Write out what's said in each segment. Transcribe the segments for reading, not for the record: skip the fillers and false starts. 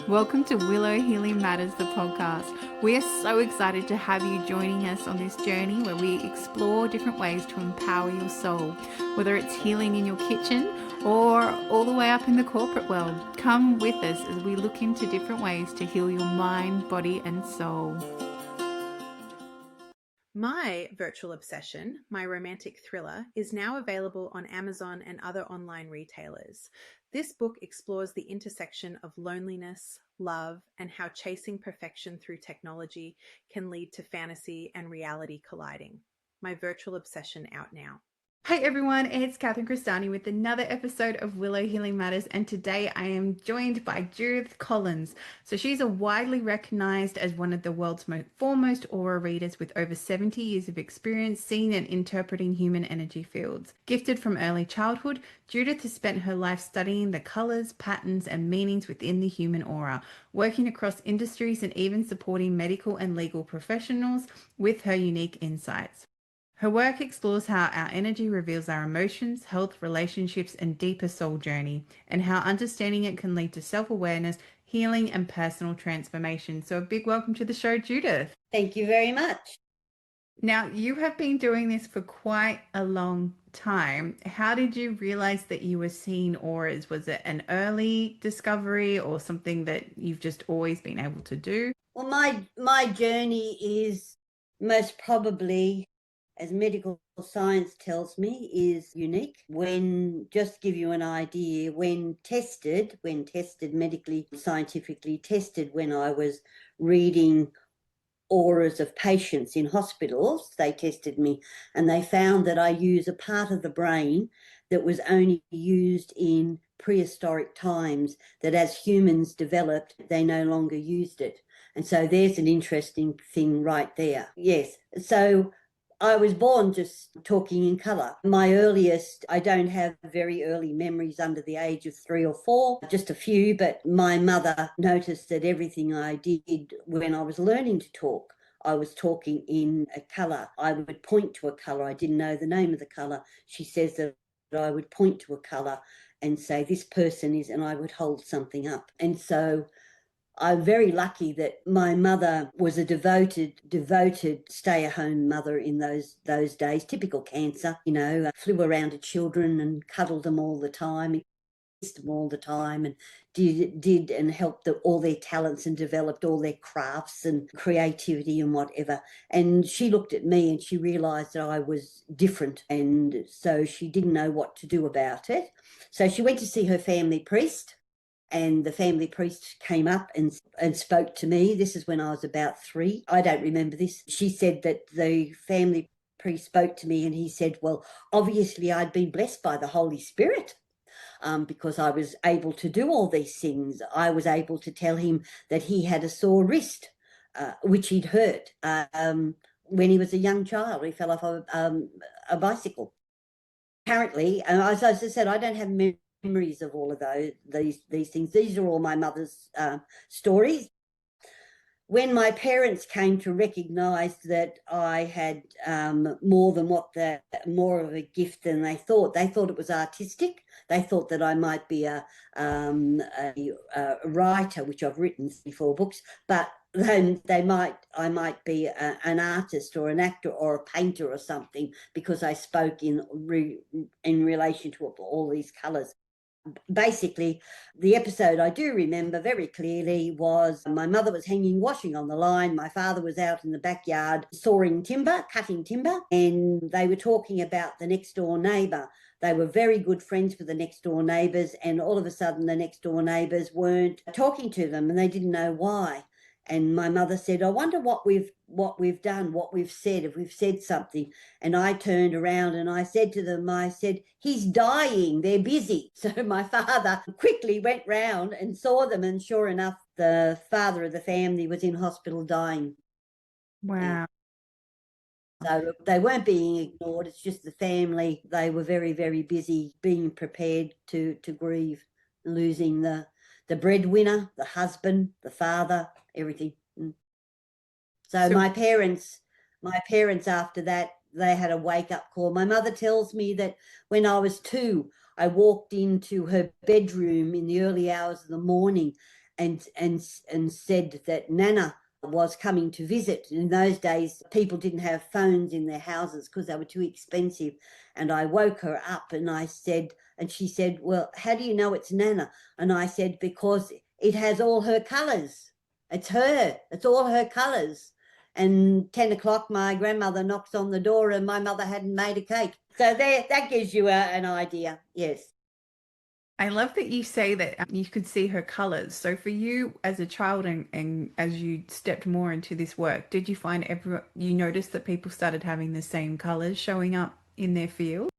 Welcome to Willow Healing Matters, the podcast. We are so excited to have you joining us on this journey where we explore different ways to empower your soul, whether it's healing in your kitchen or all the way up in the corporate world. Come with us as we look into different ways to heal your mind, body, and soul. My virtual obsession, my romantic thriller, is now available on Amazon and other online retailers. This book explores the intersection of loneliness, love, and how chasing perfection through technology can lead to fantasy and reality colliding. My virtual obsession out now. Hey everyone, it's Catherine Cristani with another episode of Willow Healing Matters, and today I am joined by Judith Collins. So she's a widely recognized as one of the world's foremost aura readers with over 70 years of experience seeing and interpreting human energy fields. Gifted from early childhood, Judith has spent her life studying the colors, patterns, and meanings within the human aura, working across industries and even supporting medical and legal professionals with her unique insights. Her work explores how our energy reveals our emotions, health, relationships, and deeper soul journey, and how understanding it can lead to self-awareness, healing, and personal transformation. So a big welcome to the show, Judith. Thank you very much. Now, you have been doing this for quite a long time. How did you realize that you were seeing auras? Was it an early discovery or something that you've just always been able to do? Well, my journey is most probably, as medical science tells me, is unique. When, just to give you an idea, when tested medically, scientifically tested, when I was reading auras of patients in hospitals, they tested me and they found that I use a part of the brain that was only used in prehistoric times, that as humans developed, they no longer used it. And so there's an interesting thing right there. Yes. So I was born just talking in colour. My earliest, I don't have very early memories under the age of 3 or 4, just a few, but my mother noticed that everything I did when I was learning to talk, I was talking in a colour. I would point to a colour. I didn't know the name of the colour. She says that I would point to a colour and say, this person is, and I would hold something up. And so I'm very lucky that my mother was a devoted stay-at-home mother in those days. Typical cancer, flew around to children and cuddled them all the time, kissed them all the time, and did and helped all their talents and developed all their crafts and creativity and whatever. And she looked at me and she realised that I was different, and so she didn't know what to do about it. So she went to see her family priest. And the family priest came up and spoke to me. This is when I was about 3. I don't remember this. She said that the family priest spoke to me and he said, well, obviously I'd been blessed by the Holy Spirit because I was able to do all these things. I was able to tell him that he had a sore wrist, which he'd hurt when he was a young child. He fell off a bicycle. Apparently, as I said, I don't have memories of all of these things. These are all my mother's stories. When my parents came to recognise that I had more of a gift than they thought it was artistic. They thought that I might be a writer, which I've written 4 books, but then I might be an artist or an actor or a painter or something, because I spoke in relation to all these colours. Basically, the episode I do remember very clearly was my mother was hanging washing on the line. My father was out in the backyard cutting timber, and they were talking about the next door neighbour. They were very good friends with the next door neighbours, and all of a sudden the next door neighbours weren't talking to them and they didn't know why. And my mother said, I wonder what we've done, what we've said, if we've said something. And I turned around and I said to them, I said, he's dying, they're busy. So my father quickly went round and saw them, and sure enough, the father of the family was in hospital dying. Wow. So they weren't being ignored. It's just the family. They were very, very busy being prepared to grieve, losing the breadwinner, the husband, the father, everything. So my parents after that, they had a wake-up call. My mother tells me that when I was 2, I walked into her bedroom in the early hours of the morning and said that Nana was coming to visit. In those days, people didn't have phones in their houses because they were too expensive. And I woke her up and I said, and she said, well, how do you know it's Nana? And I said, because it has all her colours. It's her. It's all her colours. And 10 o'clock, my grandmother knocks on the door and my mother hadn't made a cake. So there, that gives you an idea. Yes. I love that you say that you could see her colors. So for you as a child and as you stepped more into this work, did you find you noticed that people started having the same colors showing up in their field?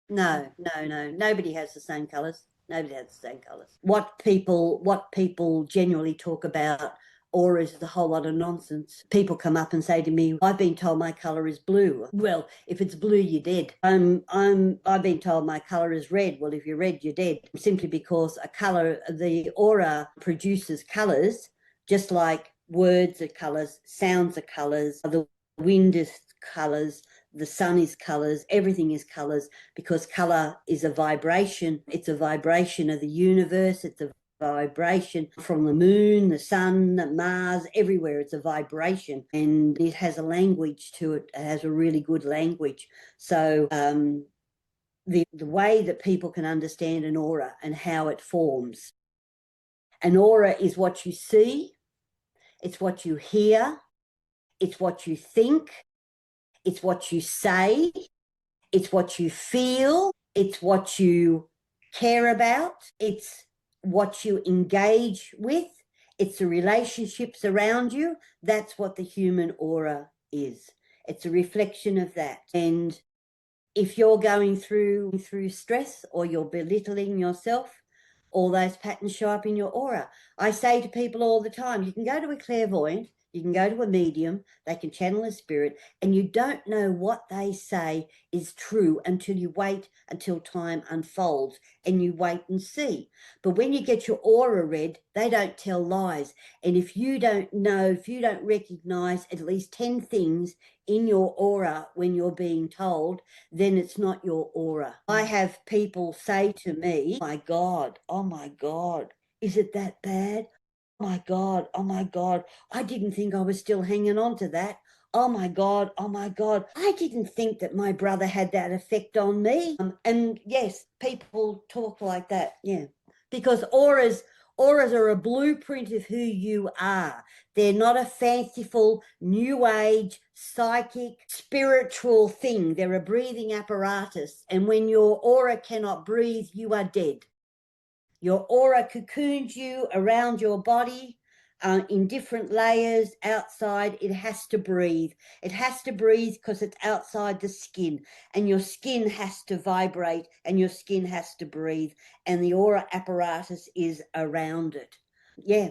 No. Nobody has the same colors. Nobody has the same colors. What people generally talk about auras is a whole lot of nonsense. People come up and say to me, I've been told my color is blue. Well, if it's blue, you're dead. I've been told my color is red. Well, if you're red, you're dead. Simply because the aura produces colors, just like words are colors, sounds are colors, the wind is colors, the sun is colors, everything is colors, because color is a vibration. It's a vibration of the universe. It's a vibration from the moon, the sun, Mars, everywhere. It's a vibration, and it has a language to it. It has a really good language. So the way that people can understand an aura and how it forms. An aura is what you see, it's what you hear, it's what you think, it's what you say, it's what you feel, it's what you care about, it's what you engage with, it's the relationships around you. That's what the human aura is. It's a reflection of that. And if you're going through stress or you're belittling yourself, all those patterns show up in your aura. I say to people all the time, you can go to a clairvoyant, you can go to a medium, they can channel a spirit, and you don't know what they say is true until you wait until time unfolds and you wait and see. But when you get your aura read, they don't tell lies. And if you don't recognize at least 10 things in your aura when you're being told, then it's not your aura. I have people say to me, oh my God, is it that bad? Oh my God, I didn't think I was still hanging on to that. Oh my God, I didn't think that my brother had that effect on me. And yes, people talk like that, yeah. Because auras are a blueprint of who you are. They're not a fanciful, new age, psychic, spiritual thing. They're a breathing apparatus. And when your aura cannot breathe, you are dead. Your aura cocoons you around your body in different layers outside. It has to breathe. It has to breathe because it's outside the skin, and your skin has to vibrate and your skin has to breathe, and the aura apparatus is around it. Yeah.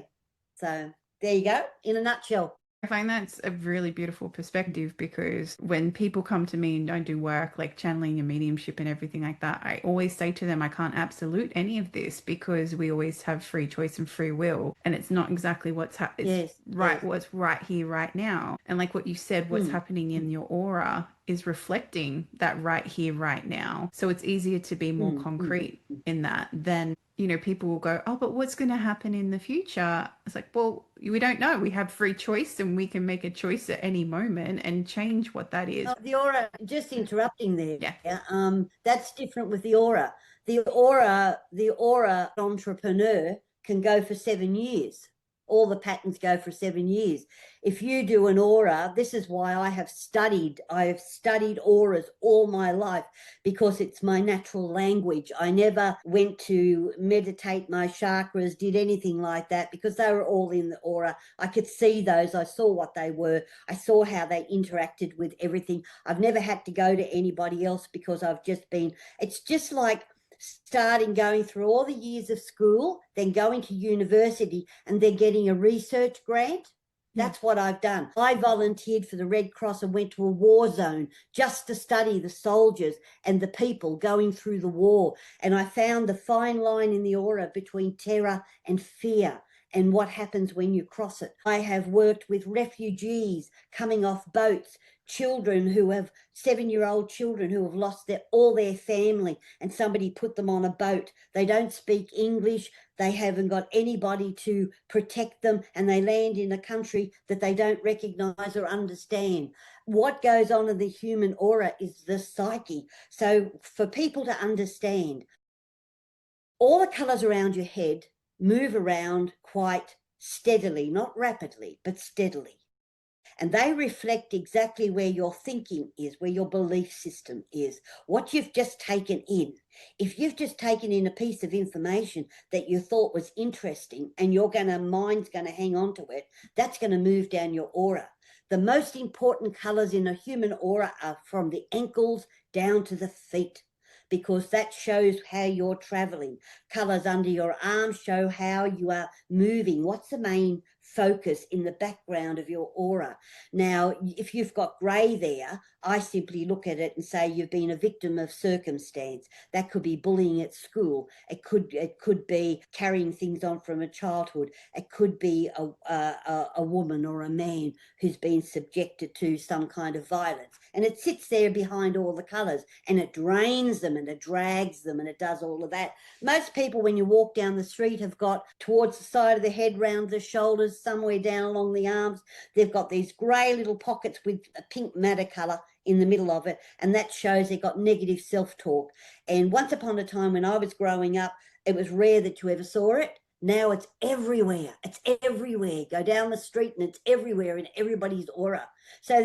So there you go, in a nutshell. I find that's a really beautiful perspective, because when people come to me and don't do work like channeling and mediumship and everything like that, I always say to them, I can't absolute any of this, because we always have free choice and free will, and it's not exactly what's what's right here, right now. And like what you said, what's happening in your aura is reflecting that right here, right now. So it's easier to be more concrete in that than, you know, people will go, oh, but what's going to happen in the future? It's like, well, we don't know. We have free choice, and we can make a choice at any moment and change what that is. The aura, just interrupting there. Yeah. That's different with the aura. The aura entrepreneur can go for 7 years. All the patterns go for 7 years. If you do an aura, this is why I have studied auras all my life, because it's my natural language. I never went to meditate my chakras, did anything like that, because they were all in the aura. I could see those. I saw what they were. I saw how they interacted with everything. I've never had to go to anybody else, because it's just like going through all the years of school, then going to university, and then getting a research grant. That's what I've done. I volunteered for the Red Cross and went to a war zone just to study the soldiers and the people going through the war. And I found the fine line in the aura between terror and fear. and what happens when you cross it. I have worked with refugees coming off boats, children who have 7-year-old children who have lost all their family, and somebody put them on a boat. They don't speak English. They haven't got anybody to protect them, and they land in a country that they don't recognize or understand. What goes on in the human aura is the psyche. So for people to understand, all the colors around your head move around quite steadily, not rapidly, but steadily. And they reflect exactly where your thinking is, where your belief system is, what you've just taken in. If you've just taken in a piece of information that you thought was interesting and mind's going to hang on to it, that's going to move down your aura. The most important colors in a human aura are from the ankles down to the feet, because that shows how you're traveling. Colors under your arms show how you are moving. What's the main focus in the background of your aura? Now, if you've got grey there, I simply look at it and say you've been a victim of circumstance. That could be bullying at school. It could be carrying things on from a childhood. It could be a woman or a man who's been subjected to some kind of violence. And it sits there behind all the colours, and it drains them and it drags them and it does all of that. Most people, when you walk down the street, have got towards the side of the head, round the shoulders, somewhere down along the arms, they've got these grey little pockets with a pink matter colour in the middle of it, and that shows they've got negative self-talk. And once upon a time when I was growing up, it was rare that you ever saw it. Now it's everywhere. It's everywhere. Go down the street and it's everywhere in everybody's aura. So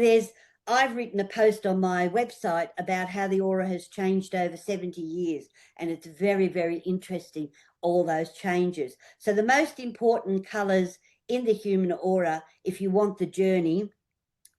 I've written a post on my website about how the aura has changed over 70 years, and it's very, very interesting, all those changes. So the most important colours in the human aura, if you want the journey,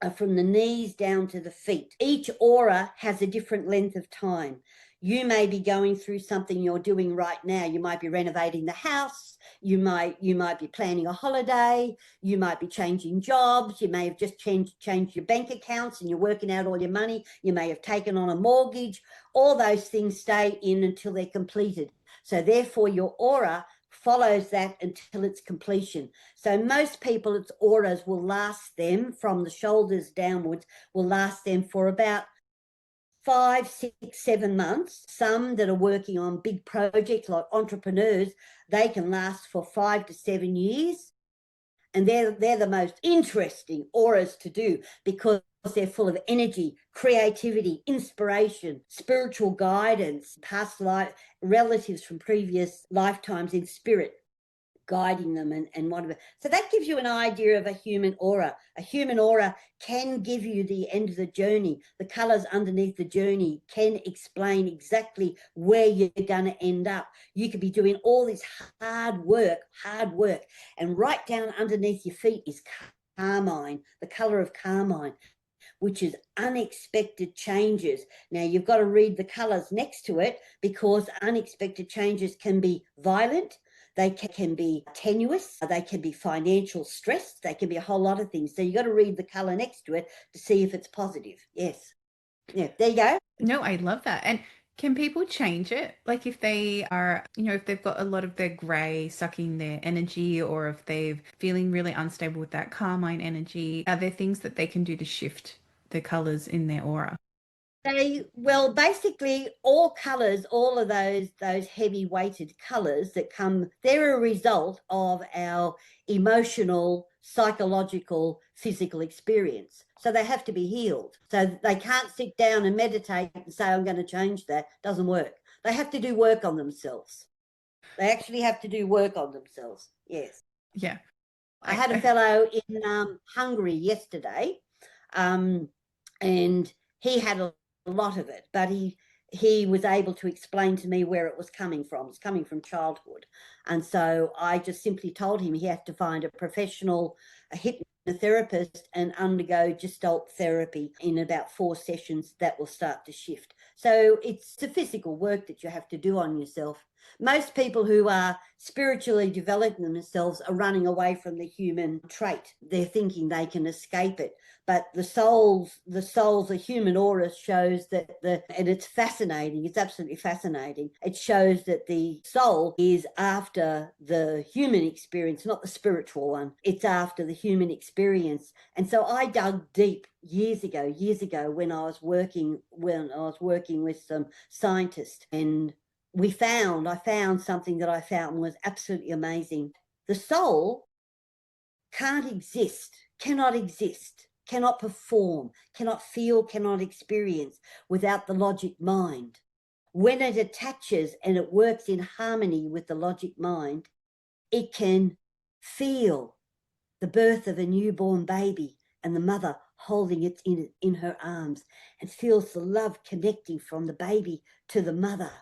are from the knees down to the feet. Each aura has a different length of time. You may be going through something you're doing right now. You might be renovating the house. You might be planning a holiday. You might be changing jobs. You may have just changed your bank accounts and you're working out all your money. You may have taken on a mortgage. All those things stay in until they're completed. So therefore your aura follows that until its completion. So most people, its auras will last them from the shoulders downwards, will last them for about 5, 6, 7 months. Some that are working on big projects like entrepreneurs, they can last for 5 to 7 years. And they're the most interesting auras to do, because they're full of energy, creativity, inspiration, spiritual guidance, past life, relatives from previous lifetimes in spirit guiding them and whatever. So that gives you an idea of a human aura. A human aura can give you the end of the journey. The colours underneath the journey can explain exactly where you're going to end up. You could be doing all this hard work, and right down underneath your feet is carmine, the colour of carmine, which is unexpected changes. Now, you've got to read the colours next to it, because unexpected changes can be violent, they can be tenuous, they can be financial stress, they can be a whole lot of things. So you've got to read the colour next to it to see if it's positive. Yes. Yeah, there you go. No, I love that. And can people change it? Like if they are, if they've got a lot of their grey sucking their energy, or if they're feeling really unstable with that carmine energy, are there things that they can do to shift the colours in their aura? Well, basically all colours, all of those heavy weighted colours that come, they're a result of our emotional, psychological, physical experience. So they have to be healed. So they can't sit down and meditate and say, I'm going to change that. Doesn't work. They have to do work on themselves. They actually have to do work on themselves. Yes. Yeah. I had a fellow in Hungary yesterday, and he had a lot of it, but he was able to explain to me where it was coming from. It's coming from childhood. And so I just simply told him he had to find a professional, a hypnotherapist, and undergo Gestalt therapy in about 4 sessions. That will start to shift. So it's the physical work that you have to do on yourself. Most people who are spiritually developing themselves are running away from the human trait. They're thinking they can escape it. But the human aura shows that and it's fascinating. It's absolutely fascinating. It shows that the soul is after the human experience, not the spiritual one. It's after the human experience. And so I dug deep years ago when I was working with some scientists, and I found something that I found was absolutely amazing. The soul cannot exist, cannot perform, cannot feel, cannot experience without the logic mind. When it attaches and it works in harmony with the logic mind, it can feel the birth of a newborn baby and the mother holding it in her arms, and feels the love connecting from the baby to the mother,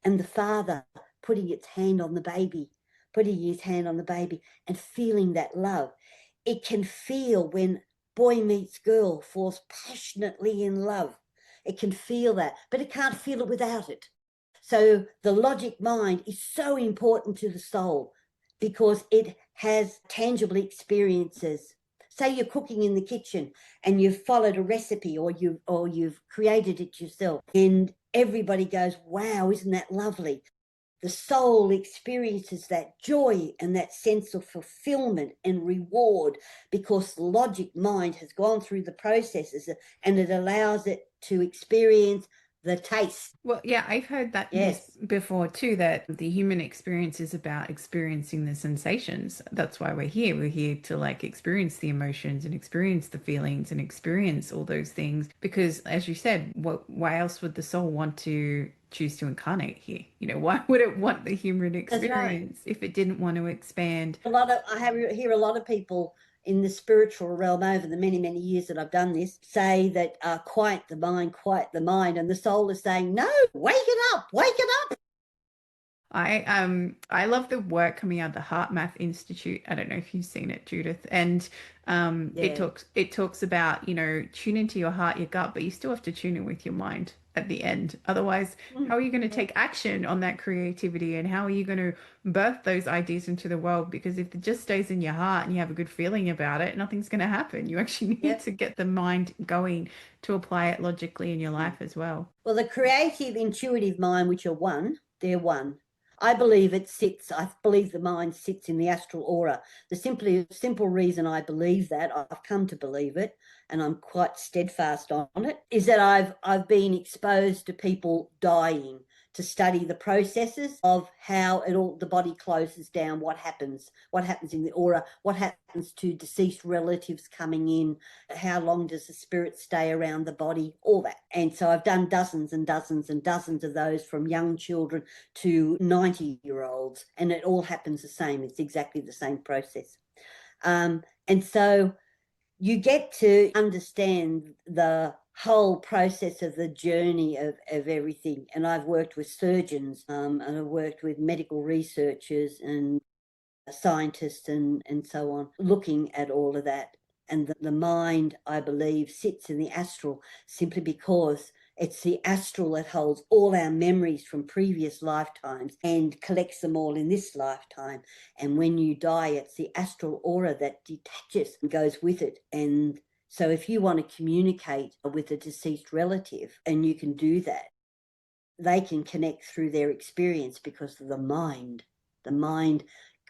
and the father putting his hand on the baby and feeling that love. It can feel when boy meets girl, falls passionately in love. It can feel that, but it can't feel it without it. So the logic mind is so important to the soul because it has tangible experiences. Say you're cooking in the kitchen and you've followed a recipe, or you've created it yourself, and everybody goes, wow, isn't that lovely? The soul experiences that joy and that sense of fulfillment and reward because the logic mind has gone through the processes, and it allows it to experience the taste. Well, yeah, I've heard that before too, that the human experience is about experiencing the sensations. That's why we're here. We're here to like experience the emotions and experience the feelings and experience all those things. Because as you said, why else would the soul want to choose to incarnate here? You know, why would it want the human experience if it didn't want to expand? I hear a lot of people in the spiritual realm over the many, many years that I've done this say that quiet the mind, and the soul is saying, no, wake it up. I love the work coming out of the Heart Math Institute. I don't know if you've seen it, Judith. And it talks about, you know, tune into your heart, your gut, but you still have to tune in with your mind at the end. Otherwise, how are you going to take action on that creativity, and how are you going to birth those ideas into the world? Because if it just stays in your heart and you have a good feeling about it, nothing's going to happen. You actually need to get the mind going to apply it logically in your life as well. Well, the creative, intuitive mind, which are they're one. I believe the mind sits in the astral aura. The simple reason I believe that, I've come to believe it, and I'm quite steadfast on it, is that I've been exposed to people dying, to study the processes of how the body closes down, what happens in the aura, what happens to deceased relatives coming in, how long does the spirit stay around the body, all that. And so I've done dozens and dozens and dozens of those, from young children to 90-year-olds, and it all happens the same. It's exactly the same process. And so you get to understand the whole process of the journey of everything. And I've worked with surgeons, and I've worked with medical researchers and scientists and so on, looking at all of that. And the mind, I believe, sits in the astral simply because it's the astral that holds all our memories from previous lifetimes and collects them all in this lifetime. And when you die, it's the astral aura that detaches and goes with it. And so if you want to communicate with a deceased relative, and you can do that, they can connect through their experience because of the mind. The mind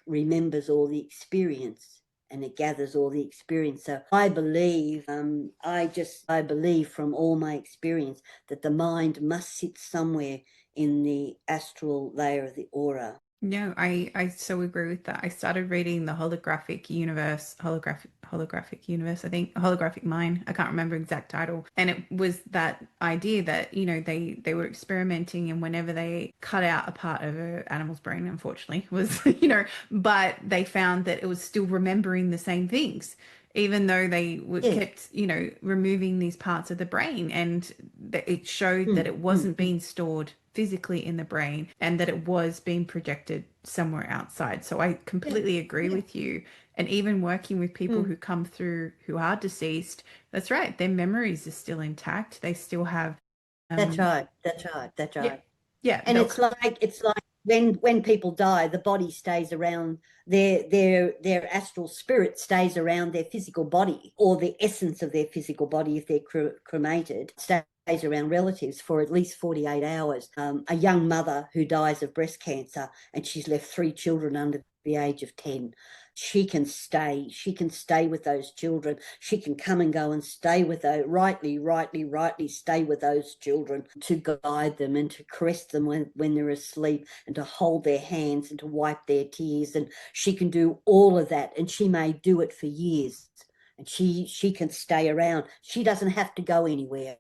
remembers all the experience, and it gathers all the experience. So I believe, I believe from all my experience that the mind must sit somewhere in the astral layer of the aura. No, I so agree with that. I started reading the holographic universe, I think, holographic mind. I can't remember exact title. And it was that idea that, you know, they were experimenting, and whenever they cut out a part of an animal's brain, unfortunately, was, you know, but they found that it was still remembering the same things, even though they kept, you know, removing these parts of the brain, and it showed that it wasn't being stored physically in the brain, and that it was being projected somewhere outside. So I completely agree with you. And even working with people who come through who are deceased, that's right, their memories are still intact. They still have That's right. Yeah. And it's like when people die, the body stays around, their astral spirit stays around their physical body, or the essence of their physical body, if they're cremated, stays around relatives for at least 48 hours. A young mother who dies of breast cancer and she's left 3 children under the age of 10. She can stay with those children. She can come and go and stay with those, rightly stay with those children, to guide them and to caress them when they're asleep, and to hold their hands and to wipe their tears. And she can do all of that, and she may do it for years, and she can stay around. She doesn't have to go anywhere.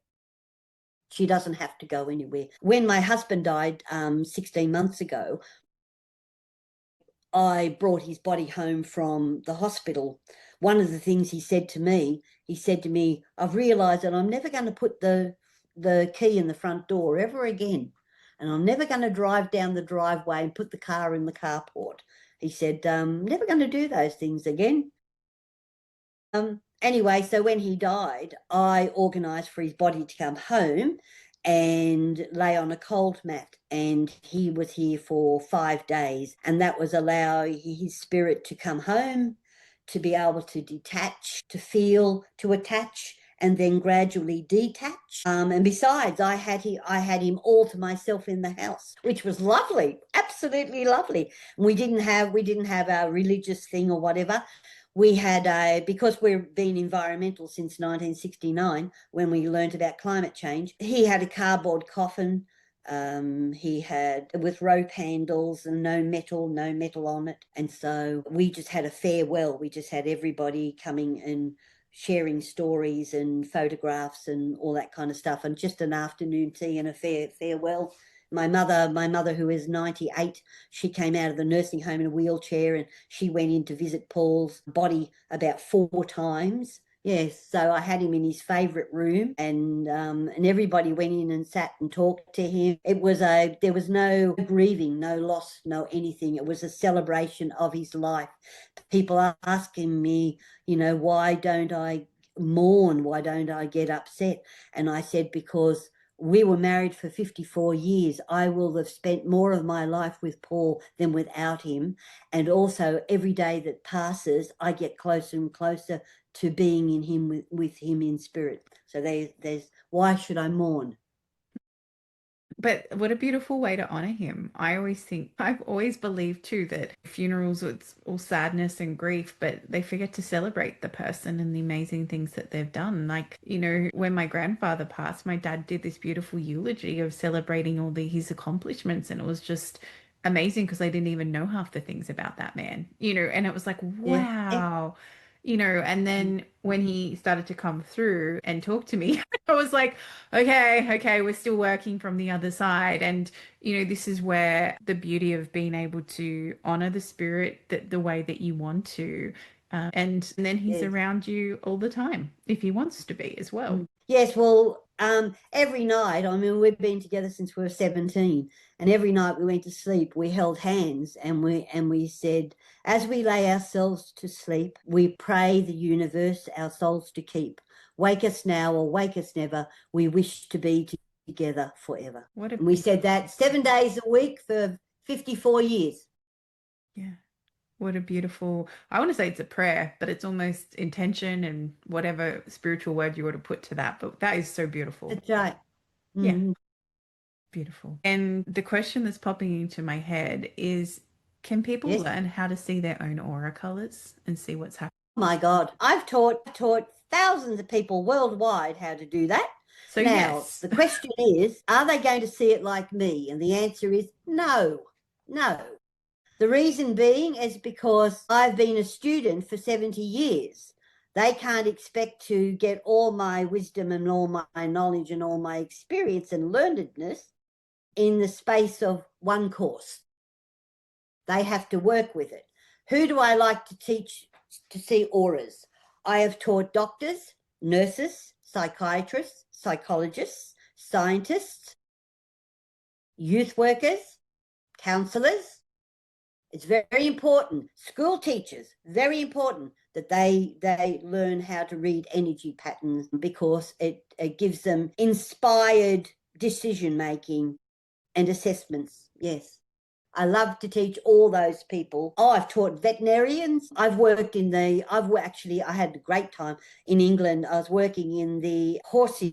She doesn't have to go anywhere. When my husband died 16 months ago, I brought his body home from the hospital. One of the things he said to me, I've realised that I'm never going to put the key in the front door ever again. And I'm never going to drive down the driveway and put the car in the carport. He said, never going to do those things again. Anyway, so when he died, I organised for his body to come home and lay on a cold mat, and he was here for 5 days, and that was allow his spirit to come home, to be able to detach, to feel, to attach, and then gradually detach. And besides, I had him all to myself in the house, which was lovely, absolutely lovely. And we didn't have our religious thing or whatever. We had because we've been environmental since 1969, when we learnt about climate change, he had a cardboard coffin. He had with rope handles and no metal on it. And so we just had a farewell. We just had everybody coming and sharing stories and photographs and all that kind of stuff, and just an afternoon tea and a farewell. My mother, who is 98, she came out of the nursing home in a wheelchair, and she went in to visit Paul's body about 4 times. Yes, so I had him in his favourite room, and everybody went in and sat and talked to him. There was no grieving, no loss, no anything. It was a celebration of his life. People are asking me, why don't I mourn? Why don't I get upset? And I said, because we were married for 54 years. I will have spent more of my life with Paul than without him. And also every day that passes, I get closer and closer to being in him, with him in spirit. So there's why should I mourn? But what a beautiful way to honor him. I've always believed too that funerals, it's all sadness and grief, but they forget to celebrate the person and the amazing things that they've done. Like, when my grandfather passed, my dad did this beautiful eulogy of celebrating all his accomplishments. And it was just amazing, because I didn't even know half the things about that man, and it was like, wow. And then when he started to come through and talk to me, I was like, okay, we're still working from the other side. And, this is where the beauty of being able to honor the spirit the way that you want to. And then he's around you all the time, if he wants to be as well. Yes, well, every night, we've been together since we were 17, and every night we went to sleep, we held hands, and we said, as we lay ourselves to sleep, we pray the universe our souls to keep. Wake us now or wake us never. We wish to be together forever. And we said that 7 days a week for 54 years. Yeah. What a beautiful, I want to say it's a prayer, but it's almost intention and whatever spiritual word you want to put to that. But that is so beautiful. That's right. Yeah. Beautiful. And the question that's popping into my head is, can people learn how to see their own aura colors and see what's happening? Oh my God. I've taught thousands of people worldwide how to do that. So now, the question is, are they going to see it like me? And the answer is no. The reason being is because I've been a student for 70 years. They can't expect to get all my wisdom and all my knowledge and all my experience and learnedness in the space of one course. They have to work with it. Who do I like to teach to see auras? I have taught doctors, nurses, psychiatrists, psychologists, scientists, youth workers, counsellors. It's very important. School teachers, very important that they learn how to read energy patterns, because it gives them inspired decision-making and assessments. Yes. I love to teach all those people. Oh, I've taught veterinarians. I had a great time in England. I was working in the horse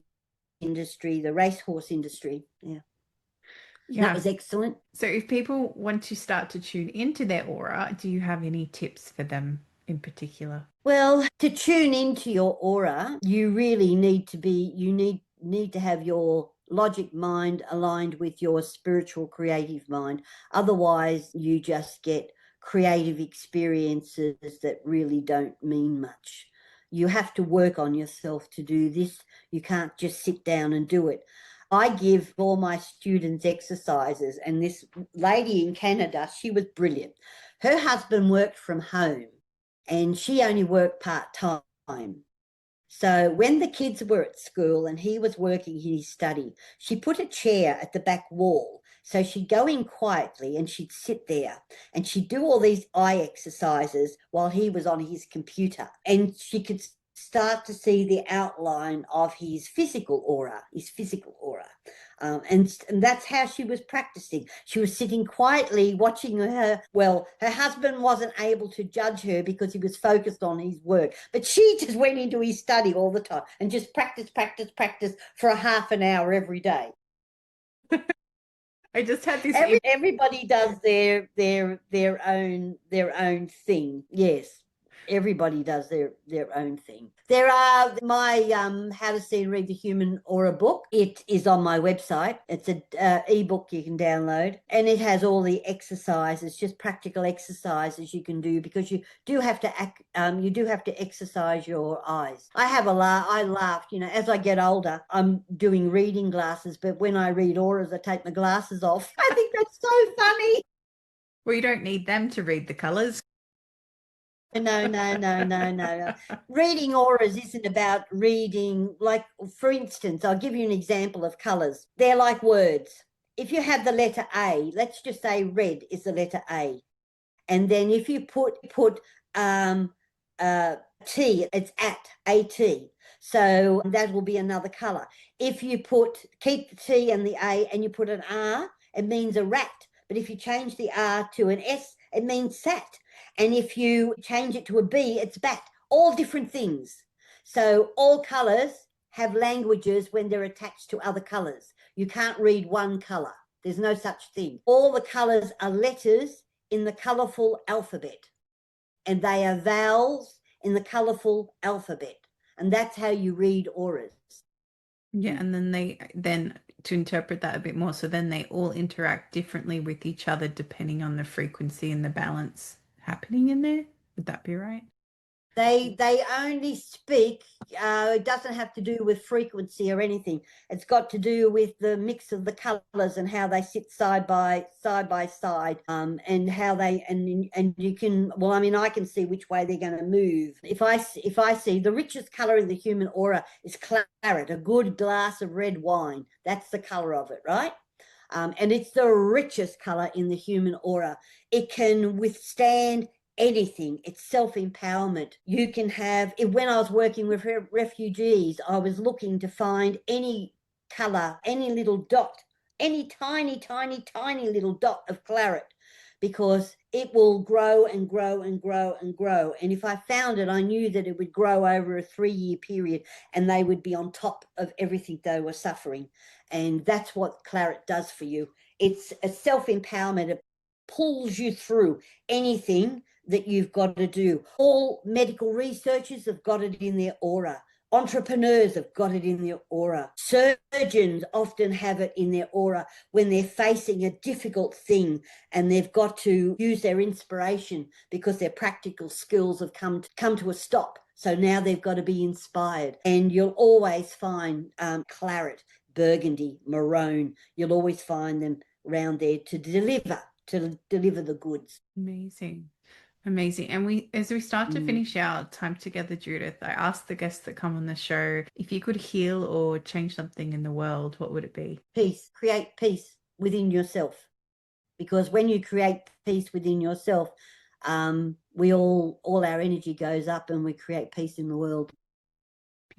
industry, the racehorse industry. Yeah. That was excellent. So if people want to start to tune into their aura, do you have any tips for them in particular? Well, to tune into your aura, you really need to have your logic mind aligned with your spiritual creative mind. Otherwise, you just get creative experiences that really don't mean much. You have to work on yourself to do this. You can't just sit down and do it. I give all my students exercises, and this lady in Canada, she was brilliant. Her husband worked from home and she only worked part-time. So when the kids were at school and he was working in his study, she put a chair at the back wall. So she'd go in quietly and she'd sit there and she'd do all these eye exercises while he was on his computer. And she could start to see the outline of his physical aura. And that's how she was practicing. She was sitting quietly watching her. Well, her husband wasn't able to judge her because he was focused on his work, but she just went into his study all the time and just practice for a half an hour every day. I just had this. Everybody does their own thing. Yes. Everybody does their own thing. There are my How to See and Read the Human Aura book. It is on my website. It's an ebook you can download, and it has all the exercises, just practical exercises you can do, because you do have to exercise your eyes. I laughed, as I get older, I'm doing reading glasses, but when I read auras, I take my glasses off. I think that's so funny. Well, you don't need them to read the colors. No. Reading auras isn't about reading, like, for instance, I'll give you an example of colours. They're like words. If you have the letter A, let's just say red is the letter A. And then if you put T, it's AT. So that will be another colour. If you keep the T and the A and you put an R, it means a rat. But if you change the R to an S, it means sat. And if you change it to a B, it's bat. All different things. So all colours have languages when they're attached to other colours. You can't read one colour. There's no such thing. All the colours are letters in the colourful alphabet, and they are vowels in the colourful alphabet. And that's how you read auras. Yeah, and then to interpret that a bit more, so then they all interact differently with each other depending on the frequency and the balance happening in there. Would that be right? They only speak. It doesn't have to do with frequency or anything. It's got to do with the mix of the colours and how they sit side by side, and how they and you can. Well, I mean, I can see which way they're going to move. If I see the richest colour in the human aura is claret, a good glass of red wine. That's the colour of it, right? And it's the richest colour in the human aura. It can withstand anything. It's self-empowerment. You can have, when I was working with refugees, I was looking to find any colour, any little dot, any tiny little dot of claret, because it will grow and grow and grow and grow. And if I found it, I knew that it would grow over a 3-year period and they would be on top of everything they were suffering. And that's what claret does for you. It's a self-empowerment. It pulls you through anything that you've got to do. All medical researchers have got it in their aura. Entrepreneurs have got it in their aura. Surgeons often have it in their aura when they're facing a difficult thing and they've got to use their inspiration because their practical skills have come to a stop. So now they've got to be inspired. And you'll always find claret, burgundy, maroon. You'll always find them around there to deliver the goods. Amazing. And as we start to finish our time together, Judith, I asked the guests that come on the show, if you could heal or change something in the world, what would it be? Peace. Create peace within yourself. Because when you create peace within yourself, all our energy goes up and we create peace in the world.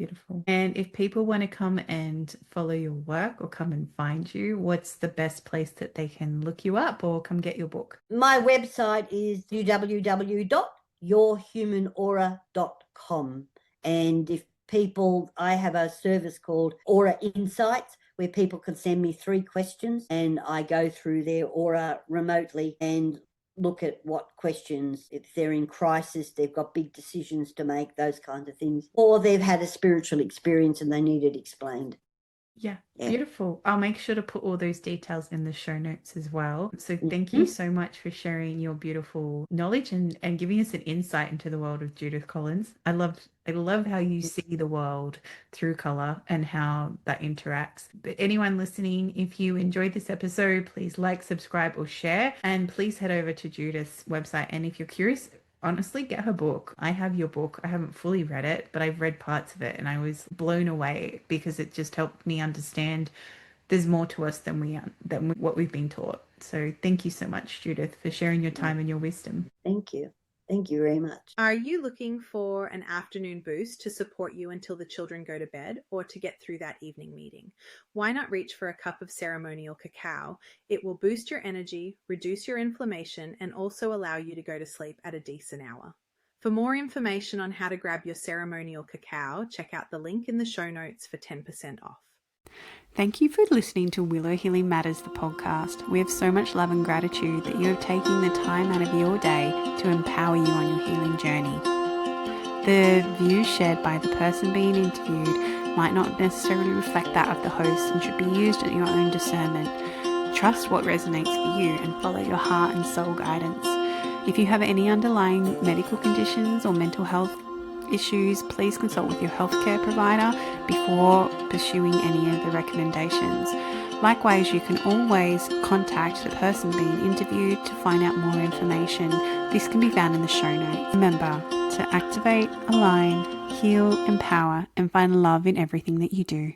Beautiful. And if people want to come and follow your work or come and find you, what's the best place that they can look you up or come get your book? My website is www.yourhumanaura.com. And if I have a service called Aura Insights, where people can send me 3 questions and I go through their aura remotely and look at what questions, if they're in crisis, they've got big decisions to make, those kinds of things, or they've had a spiritual experience and they need it explained. Yeah, beautiful. I'll make sure to put all those details in the show notes as well. So thank you so much for sharing your beautiful knowledge and giving us an insight into the world of Judith Collins. I love how you see the world through color and how that interacts. But anyone listening, if you enjoyed this episode, please like, subscribe, or share. And please head over to Judith's website. And if you're curious, honestly, get her book. I have your book. I haven't fully read it, but I've read parts of it and I was blown away because it just helped me understand there's more to us than what we've been taught. So thank you so much, Judith, for sharing your time and your wisdom. Thank you. Thank you very much. Are you looking for an afternoon boost to support you until the children go to bed or to get through that evening meeting? Why not reach for a cup of ceremonial cacao? It will boost your energy, reduce your inflammation, and also allow you to go to sleep at a decent hour. For more information on how to grab your ceremonial cacao, check out the link in the show notes for 10% off. Thank you for listening to Willow Healing Matters, the podcast. We have so much love and gratitude that you have taken the time out of your day to empower you on your healing journey. The views shared by the person being interviewed might not necessarily reflect that of the host and should be used at your own discernment. Trust what resonates for you and follow your heart and soul guidance. If you have any underlying medical conditions or mental health issues, please consult with your healthcare provider before pursuing any of the recommendations. Likewise, you can always contact the person being interviewed to find out more information. This can be found in the show notes. Remember to activate, align, heal, empower, and find love in everything that you do.